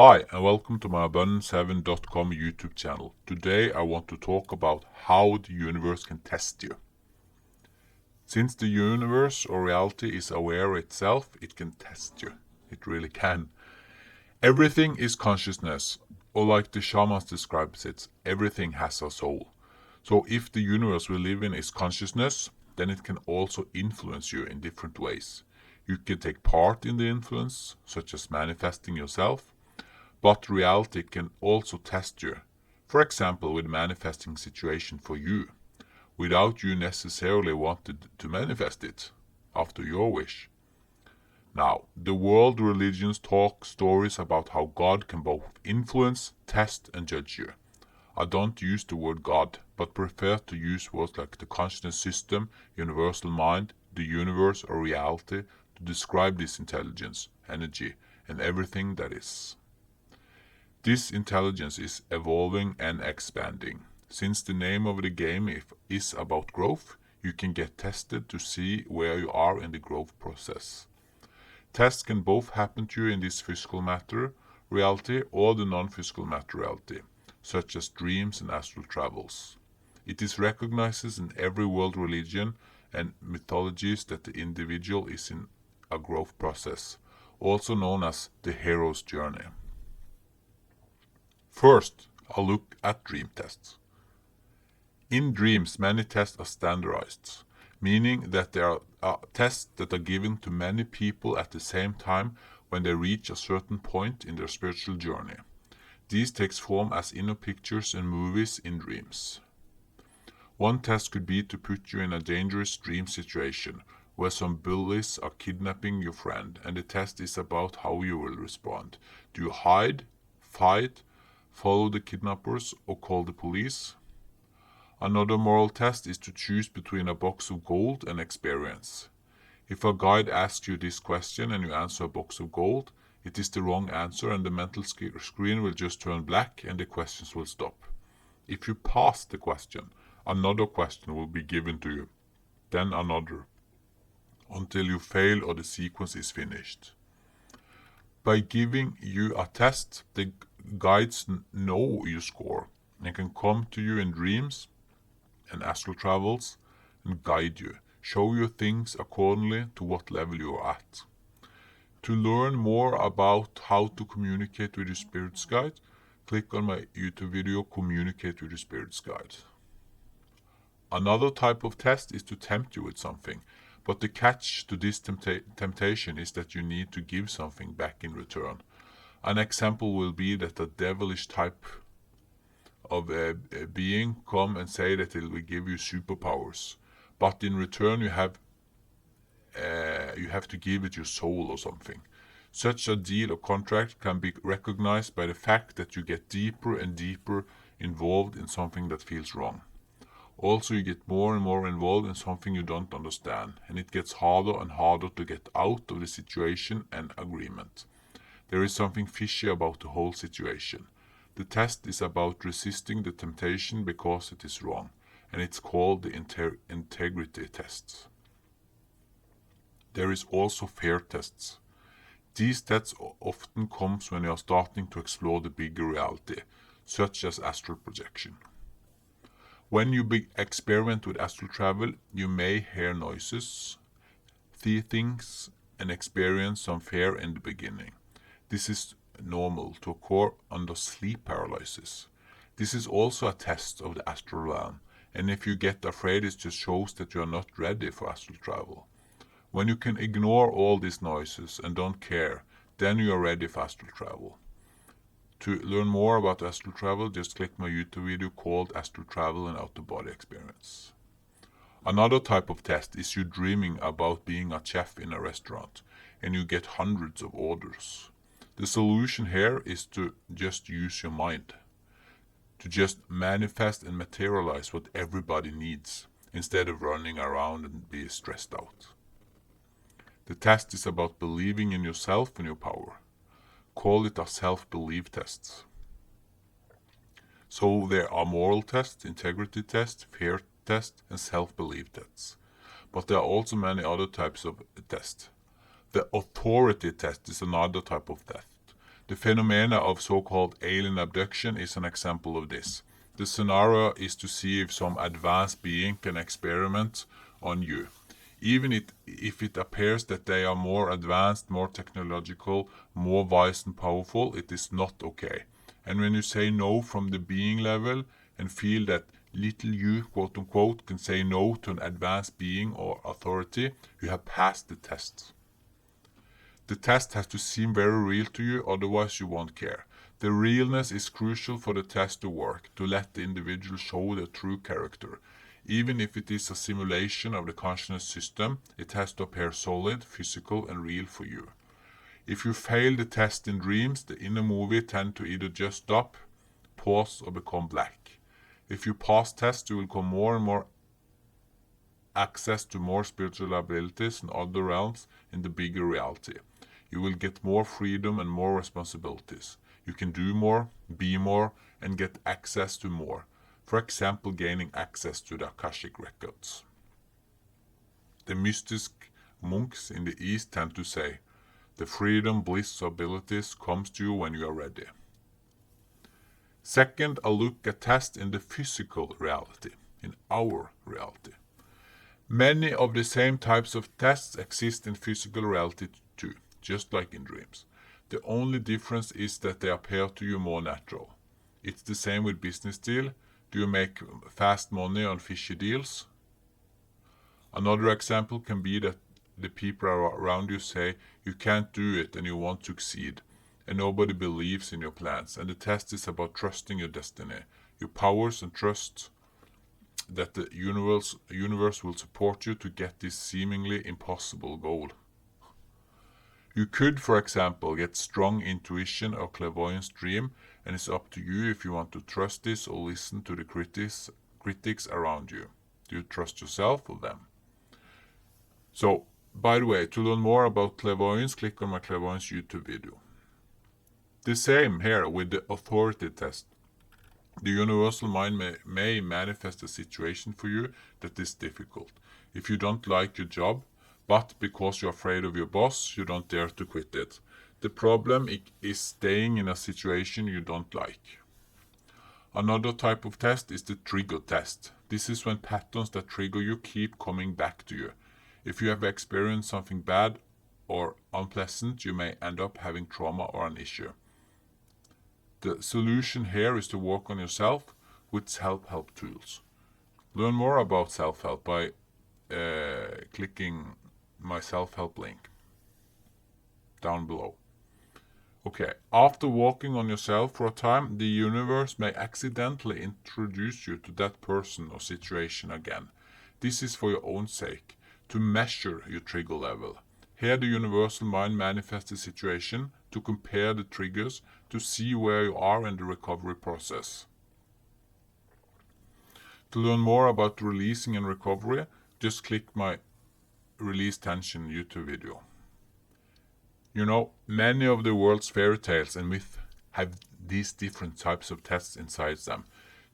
Hi and welcome to my abundance7.com YouTube channel. Today I want to talk about how the universe can test you. Since the universe or reality is aware itself, it can test you. It really can. Everything is consciousness, or like the shamans describes it, everything has a soul. So if the universe we live in is consciousness, then it can also influence you in different ways. You can take part in the influence, such as manifesting yourself. But reality can also test you, for example with manifesting situation for you, without you necessarily wanted to manifest it, after your wish. Now, the world religions talk stories about how God can both influence, test and judge you. I don't use the word God, but prefer to use words like the consciousness system, universal mind, the universe or reality to describe this intelligence, energy, and everything that is. This intelligence is evolving and expanding. Since the name of the game is about growth, you can get tested to see where you are in the growth process. Tests can both happen to you in this physical matter reality or the non-physical matter reality, such as dreams and astral travels. It is recognized in every world religion and mythologies that the individual is in a growth process, also known as the hero's journey. First, I'll look at dream tests. In dreams, many tests are standardized, meaning that there are tests that are given to many people at the same time when they reach a certain point in their spiritual journey. These takes form as inner pictures and movies in dreams. One test could be to put you in a dangerous dream situation where some bullies are kidnapping your friend, and the test is about how you will respond. Do you hide, fight, follow the kidnappers, or call the police? Another moral test is to choose between a box of gold and experience. If a guide asks you this question and you answer a box of gold, it is the wrong answer and the mental screen will just turn black and the questions will stop. If you pass the question, another question will be given to you, then another, until you fail or the sequence is finished. By giving you a test, the guides know your score and can come to you in dreams and astral travels and guide you, show you things accordingly to what level you are at. To learn more about how to communicate with your spirit's guide, click on my YouTube video Communicate with your spirit's guide. Another type of test is to tempt you with something, but the catch to this temptation is that you need to give something back in return. An example will be that a devilish type of a being come and say that it will give you superpowers, but in return you have to give it your soul or something. Such a deal or contract can be recognized by the fact that you get deeper and deeper involved in something that feels wrong. Also, you get more and more involved in something you don't understand, and it gets harder and harder to get out of the situation and agreement. There is something fishy about the whole situation. The test is about resisting the temptation because it is wrong, and it's called the integrity test. There is also fear tests. These tests often comes when you are starting to explore the bigger reality, such as astral projection. When you experiment with astral travel, you may hear noises, see things, and experience some fear in the beginning. This is normal to occur under sleep paralysis. This is also a test of the astral realm, and if you get afraid, it just shows that you are not ready for astral travel. When you can ignore all these noises and don't care, then you are ready for astral travel. To learn more about astral travel, just click my YouTube video called Astral Travel and Out-of-Body Experience. Another type of test is you dreaming about being a chef in a restaurant and you get hundreds of orders. The solution here is to just use your mind, to just manifest and materialize what everybody needs instead of running around and be stressed out. The test is about believing in yourself and your power. Call it a self-belief test. So there are moral tests, integrity tests, fear tests, and self-belief tests. But there are also many other types of tests. The authority test is another type of test. The phenomena of so-called alien abduction is an example of this. The scenario is to see if some advanced being can experiment on you. Even if it appears that they are more advanced, more technological, more wise and powerful, it is not okay. And when you say no from the being level and feel that little you, quote unquote, can say no to an advanced being or authority, you have passed the test. The test has to seem very real to you, otherwise you won't care. The realness is crucial for the test to work, to let the individual show their true character. Even if it is a simulation of the consciousness system, it has to appear solid, physical, and real for you. If you fail the test in dreams, the inner movie tend to either just stop, pause, or become black. If you pass tests, you will get more and more access to more spiritual abilities and other realms in the bigger reality. You will get more freedom and more responsibilities. You can do more, be more, and get access to more. For example, gaining access to the Akashic records. The mystic monks in the East tend to say, the freedom, bliss, abilities comes to you when you are ready. Second, a look at tests in the physical reality, in our reality. Many of the same types of tests exist in physical reality too, just like in dreams. The only difference is that they appear to you more natural. It's the same with business deal. Do you make fast money on fishy deals? Another example can be that the people around you say you can't do it and you won't succeed, and nobody believes in your plans. And the test is about trusting your destiny, your powers, and trust that the universe will support you to get this seemingly impossible goal. You could, for example, get strong intuition or clairvoyance dream, and it's up to you if you want to trust this or listen to the critics around you. Do you trust yourself or them? So, by the way, to learn more about clairvoyance, click on my clairvoyance YouTube video. The same here with the authority test. The universal mind may manifest a situation for you that is difficult. If you don't like your job, but because you're afraid of your boss, you don't dare to quit it. The problem is staying in a situation you don't like. Another type of test is the trigger test. This is when patterns that trigger you keep coming back to you. If you have experienced something bad or unpleasant, you may end up having trauma or an issue. The solution here is to work on yourself with self-help tools. Learn more about self-help by clicking my self-help link down below. Okay, after working on yourself for a time, the universe may accidentally introduce you to that person or situation again. This is for your own sake, to measure your trigger level. Here the universal mind manifests the situation to compare the triggers to see where you are in the recovery process. To learn more about releasing and recovery, just click my Release Tension YouTube video. You know, many of the world's fairy tales and myths have these different types of tests inside them.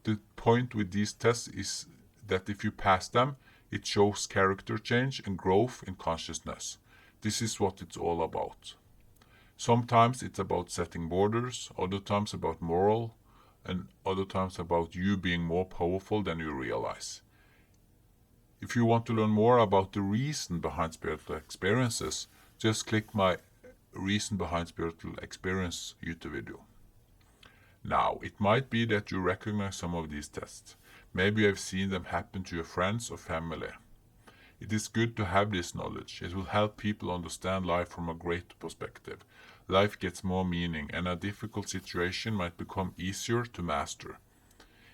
The point with these tests is that if you pass them, it shows character change and growth in consciousness. This is what it's all about. Sometimes it's about setting borders, other times about moral, and other times about you being more powerful than you realize. If you want to learn more about the reason behind spiritual experiences, just click my Reason Behind Spiritual Experience YouTube video. Now, it might be that you recognize some of these tests. Maybe you have seen them happen to your friends or family. It is good to have this knowledge. It will help people understand life from a greater perspective. Life gets more meaning, and a difficult situation might become easier to master.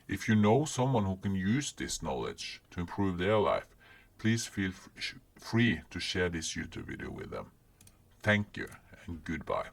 If you know someone who can use this knowledge to improve their life, please feel free to share this YouTube video with them. Thank you and goodbye.